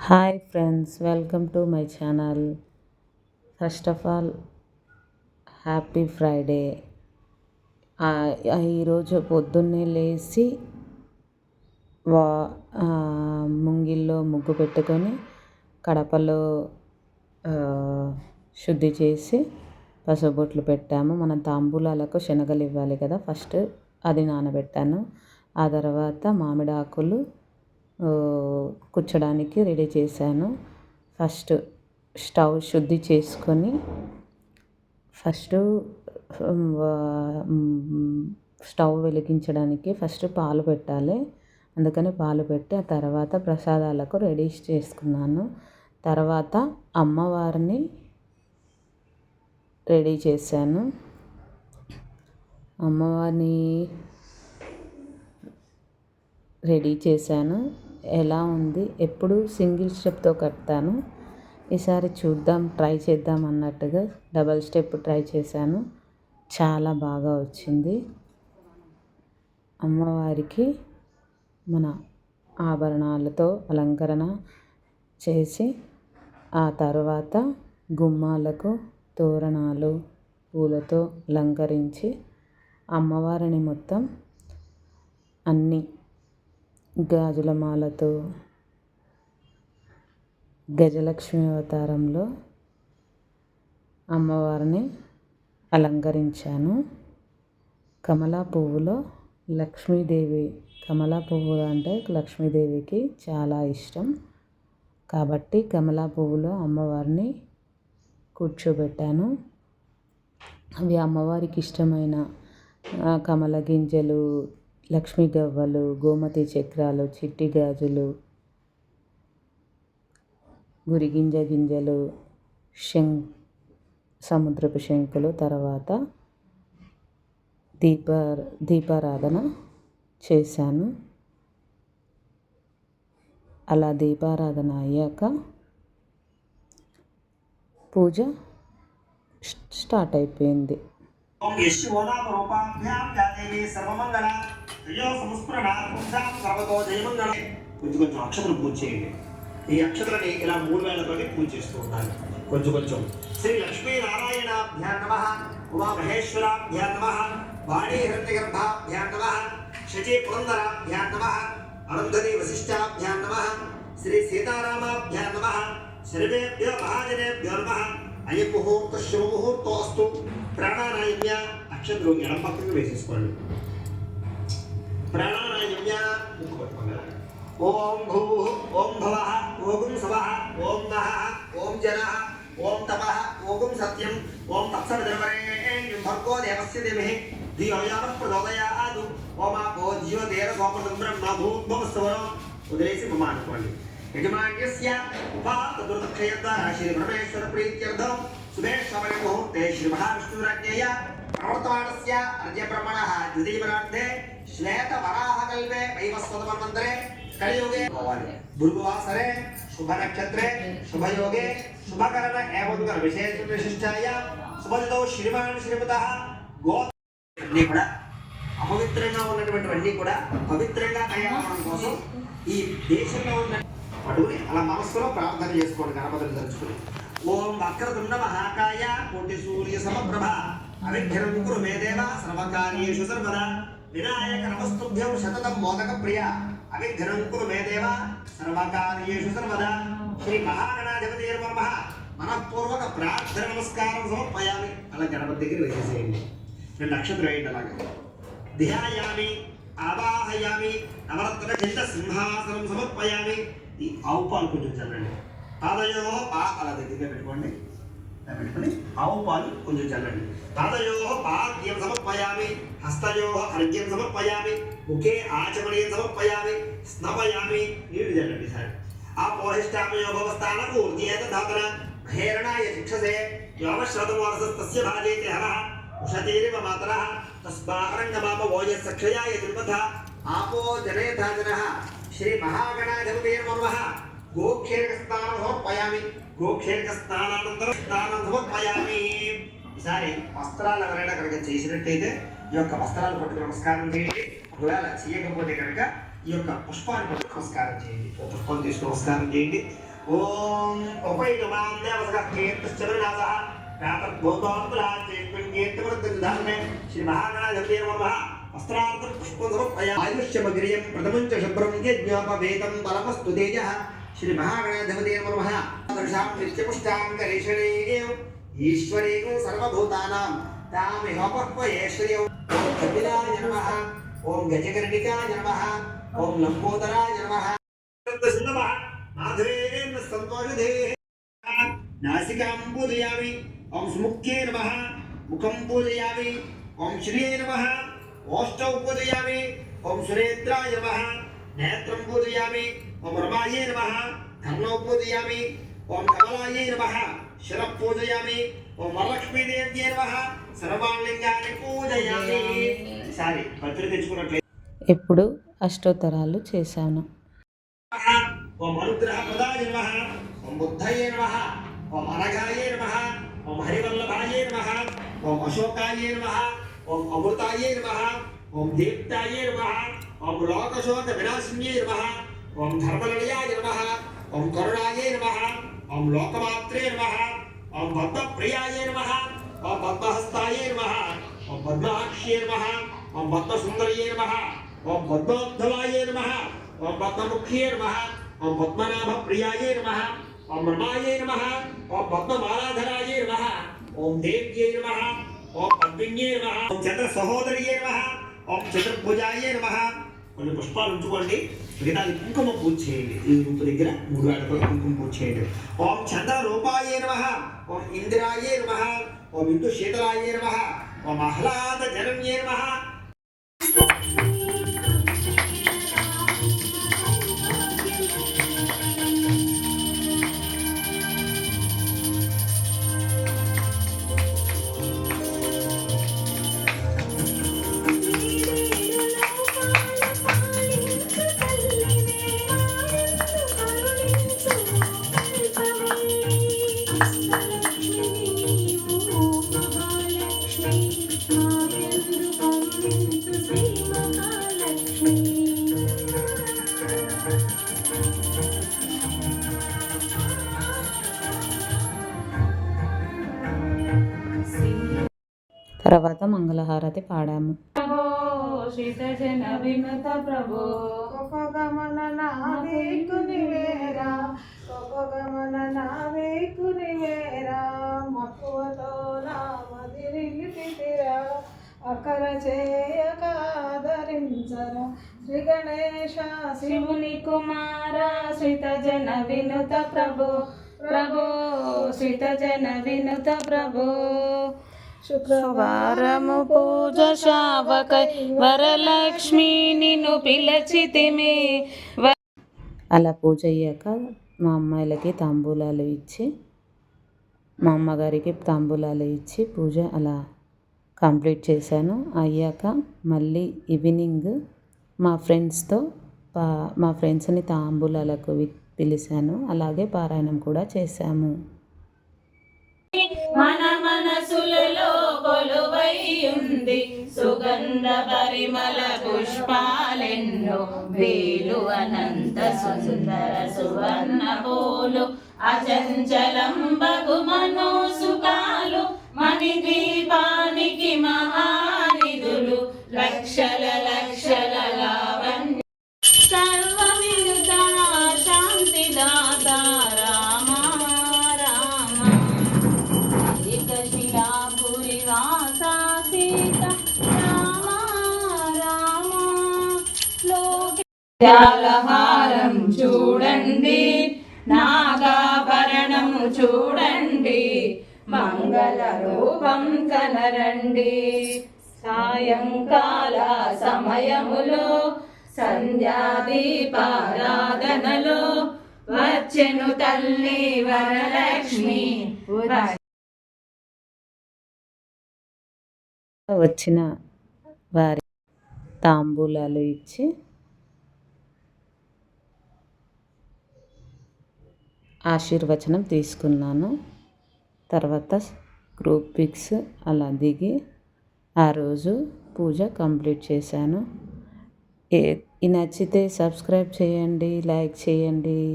Hi friends, welcome to my channel. First of all happy Friday. ఈరోజు పొద్దున్నే లేచి వా ముంగిల్లో ముగ్గు పెట్టుకొని కడపలో శుద్ధి చేసి పసుబొట్లు పెట్టాము. మన తాంబూలాలకు శనగలు ఇవ్వాలి కదా, ఫస్ట్ అది నానబెట్టాను. ఆ తర్వాత మామిడాకులు కూర్చోడానికి రెడీ చేశాను. ఫస్ట్ స్టవ్ శుద్ధి చేసుకొని స్టవ్ వెలిగించడానికి ఫస్ట్ పాలు పెట్టాలి. అందుకని పాలు పెట్టి ఆ తర్వాత ప్రసాదాలకు రెడీ చేసుకున్నాను. తర్వాత అమ్మవారిని రెడీ చేశాను. ఎలా ఉంది, ఎప్పుడు సింగిల్ స్టెప్తో కడతాను, ఈసారి చూద్దాం, ట్రై చేద్దాం అన్నట్టుగా డబల్ స్టెప్ ట్రై చేశాను. చాలా బాగా వచ్చింది. అమ్మవారికి మన ఆభరణాలతో అలంకరణ చేసి ఆ తర్వాత గుమ్మాలకు తోరణాలు పూలతో అలంకరించి అమ్మవారిని మొత్తం అన్ని గాజుల మాలతో గజలక్ష్మి అవతారంలో అమ్మవారిని అలంకరించాను. కమలా పువ్వులో లక్ష్మీదేవి, కమలా పువ్వు అంటే లక్ష్మీదేవికి చాలా ఇష్టం కాబట్టి కమలా పువ్వులో అమ్మవారిని కూర్చోబెట్టాను. అవి అమ్మవారికి ఇష్టమైన కమల గింజలు, లక్ష్మీ గవ్వలు, గోమతి చక్రాలు, చిట్టి గాజులు, గురిగింజ గింజలు, సముద్రపు శంకులు. తర్వాత దీపారాధన చేశాను. అలా దీపారాధన అయ్యాక పూజ స్టార్ట్ అయిపోయింది. కొంచెం అక్షతలు పూజ చేయండి. ఈ అక్షతలని ఇలా 3 వేలతో పూజ చేస్తూ ఉండాలి. కొంచెం శ్రీ లక్ష్మీనారాయణాభ్యాం నమః, ఉమామహేశ్వరాభ్యాం నమః, వాణీ హిరణ్యగర్భాభ్యాం నమః, శచీ పురందరాభ్యాం నమః, అరుంధతి వశిష్టాభ్యాం నమః, శ్రీ సీతారామాభ్యాం నమః, సర్వేభ్యో మహాజనేభ్యో నమః. అయం ముహూర్త శుభముహూర్తోస్తు. ప్రాణానాయమ్య అక్షతలు ఎడం పక్కకు వేసేసుకోండి. ప్రాణానాయమ్య ముక్కు పట్టుకోండి. ఓం భూ, ఓం భవః, ఓం సవః, ఓం నః, ఓం జనః, ఓం తపః, ఓం సత్యం, ఓం తత్సవితుర్వరేణ్యం భర్గో దేవస్య ధీమహి ధియో యో నః ప్రచోదయాత్. ఓమాపో జ్యోతిర్ గోపదం బ్రహ్మ భూర్భువస్సువరం. ఉదరేసి మమ అనుకోండి. యజమాన్యస్య ఉపాతదుర్దక్షయ ద్వారా శ్రీ పరమేశ్వర ప్రీత్యర్థం శుభేశ్వర ముహూర్తే శ్రీ మహావిష్ణురాజ్ఞేయ ప్రవర్తమానస్య అర్యబ్రహ్మణః ద్వితీయపరార్థే శ్వేతవరాహకల్పే వైవస్వతమన్వంతరే కలియుగే భృగువాసరే శుభ నక్షత్రే శుభయోగే శుభకరణ ఏవంకర విశేష విశిష్టాయ శుభతో శ్రీమాన్ శ్రీమతః గో అన్నీ కూడా అపవిత్రంగా ఉన్నటువంటివన్నీ కూడా పవిత్రంగా తయారవడం కోసం ఈ దేశంలో ఉన్న అడుగుని అలా మనస్సులో ప్రార్థన చేసుకోండి. గణపతిని తలుచుకుని ఓం వక్రతుండ మహాకాయ కోటి సూర్య సమప్రభ అవిఘ్నం కురు మే దేవ సర్వకార్యేషు సర్వదా వినాయక నమస్తుభ్యం శతతం మోదక ప్రియ అవిఘ్నం కురు మే దేవ సర్వకార్యేషు సర్వదా. శ్రీ మహాగణాధిపతి నమః. మనఃపూర్వక ప్రార్థన నమస్కారం సమర్పయామి. అలా గణపతి దగ్గర వేసేసేయండి. 2 నక్షత్రం వేయండి. అలాగే ధ్యాయామి, ఆవాహయామి, నవరత్న చంద సింహాసనం సమర్పయామి. ఈ ఆవు పాలు కొంచెం చల్లండి. పాదయో అలా దగ్గరగా పెట్టుకోండి. పెట్టుకుని ఆవు పాలు కొంచెం చల్లండి. పాదయో పాద్యం సమర్పయామి, హస్తయో అర్ఘ్యం సమర్పయామి, ముఖే ఆచమనీయం సమర్పయామి, స్నపయామి. నీళ్ళు చల్లండి సార్. ఆ పోహిష్టామయో భవస్థాన ఊర్జేత ధాతన హేరణాయ శిక్షసే యోమశ్రతమోరసస్తస్య భాజేతి హరః ఉషతీరివ మాతరః తస్మారంగమామ ఓయస్సక్షయాయ దుర్మథ ఆపో జనేతా జనః. శ్రీ మహాగణాధిపతే నమః. గోక్షేరక స్నానం సమర్పయామి. గోక్షేరక స్నానానంతరం స్నానం సమర్పయామి. ఈసారి వస్త్రాలు ఎవరైనా కనుక చేసినట్టయితే ఈ యొక్క వస్త్రాలు పట్టుకు నమస్కారం చేయండి. ఒకవేళ చేయకపోతే కనుక ఈ యొక్క పుష్పాన్ని పట్టుకు నమస్కారం చేయండి. పుష్పం తీసుకు నమస్కారం చేయండి. ఓం ఉపైకమాం దేవసక కీర్తిశ్చరనాథః ప్రాతర్భూతోత్పలాచేత్వం కీర్తివృద్ధిర్ధామే శ్రీ మహాగణాధిపతే నమః వస్త్రార్థం పుష్పం సమర్పయామి ఆయుష్యమగ్రియం ప్రథమం చ శుభ్రం యజ్ఞోపవేతం బలమస్తు తేజః శ్రీ మహాగణాధిపతే నమః దర్శాం నిత్యపుష్టాం కరేషణేయం ఈశ్వరేయం సర్వభూతానాం తామిహోపహ్వయేశ్వర్యం ఓం కపిలాయ నమః ఓం గజకర్ణికాయ నమః ఓం లంబోదరాయ నమః నమః మాధవేన సంతోషదే నాసికాం పూజయామి ఓం సుముఖ్యే నమః ముఖం పూజయామి ఓం శ్రీయే నమః ఓష్టౌ పూజయామి ఓం సురేంద్రాయ నమః నేత్రం పూజయామి ఓం రమాయే నమః కర్ణౌ పూజయామి ఓం కమలాయే నమః శిరః పూజయామి ఓం వరలక్ష్మీదేవ్యే నమః సర్వాణ్లింగాన్ని పూజయామి. సారీ పత్రిక తెచ్చుకున్నట్లయితే ఇప్పుడు అష్టోత్తరాలు చేశాను. ఓం అనుగ్రహ ప్రదాయ నమః ఓం బుద్ధయే నమః ఓం అనఘాయే నమః ఓం హరివల్లభాయే నమః ఓం అశోకాయే నమః ఓం అమృతాయే నమః ఓం దీప్తాయే నమః ఓం లోకశోక వినాశిన్యే నమః ఓం ధర్మనిలయాయ నమః ఓం కరుణాయే నమః ఓం లోకమాత్రే నమః ఓం పద్మప్రియాయే నమః ఓం పద్మహస్తాయే నమః ఓం పద్మాక్ష్యే నమః ఓం పద్మసుందర్యే నమః ఓం పద్మోద్ధవాయే నమః ఓం పద్మముఖ్యే నమః ఓం పద్మనాభ ప్రియాయే నమః ఓం రమాయే నమః ఓం పద్మమాలాధరాయే నమః ఓం దేవ్యే నమః ఓం పద్మిన్యే నమః ఓం చంద్ర సహోదరియే నమః ఓం చతుర్భుజాయే నమః. కొన్ని పుష్పాలు ఉంచుకోండి, మిగతాది కుంకుమ పూజ చేయండి. ఈ రూపు దగ్గర 3 వేలతో కుంకుమ పూజ చేయండి. ఓం చంద్ర రూపాయే నమః ఓం ఇందిరాయే నమః ఓం ఇందు శీతలాయే నమః ఓం ఆహ్లాద జనన్యే నమః. తర్వాత మంగళహారతి పాడాము. ప్రభో శ్రీతజన వినుత ప్రభో గమన నావేకునివేరా నావేకునివేరా మక్కువతో నా మదిరిలిపితిరా అకర చేయక ఆదరించరా శ్రీ గణేశ శివుని కుమార శ్రీతజన వినుత ప్రభో ప్రభో శ్రీతజన వినుత ప్రభో శుక్రవారము పూజ శావకై వరలక్ష్మి నిన్ను పిలచితిమి. అలా పూజ అయ్యాక మా అమ్మాయిలకి తాంబూలాలు ఇచ్చి, మా అమ్మగారికి తాంబూలాలు ఇచ్చి పూజ అలా కంప్లీట్ చేశాను. అయ్యాక మళ్ళీ ఈవినింగ్ మా ఫ్రెండ్స్ని తాంబూలాలకు పిలిచాను. అలాగే పారాయణం కూడా చేశాము. మన మనసులలో కొలువై ఉంది సుగంధ పరిమళ పుష్పాలెన్నో వేలు అనంత సుందర సువర్ణ పూలు అచంచలం బగు మనోసుకాలు మణి ద్వీపానికి మహానిధులు లక్షల లక్షల లావణ్య సర్వమిత శాంతిదాత రామ రామ ఏకశిలాపురి వాసా సీత రామ రామ లోకాలహారం చూడండి నాగాభరణము చూడండి మంగళ రూపం కనరండి సాయంకాల సమయములో సంధ్యాదీపారాధనలో వచ్చెను తల్లి వరలక్ష్మి వచ్చిన వారి తాంబూలాలు ఇచ్చి ఆశీర్వచనం తీసుకున్నాను. తర్వాత గ్రూప్ పిక్స్ అలా దిగి ఆ రోజు పూజ కంప్లీట్ చేశాను. నచ్చితే సబ్స్క్రైబ్ చేయండి, లైక్ చేయండి.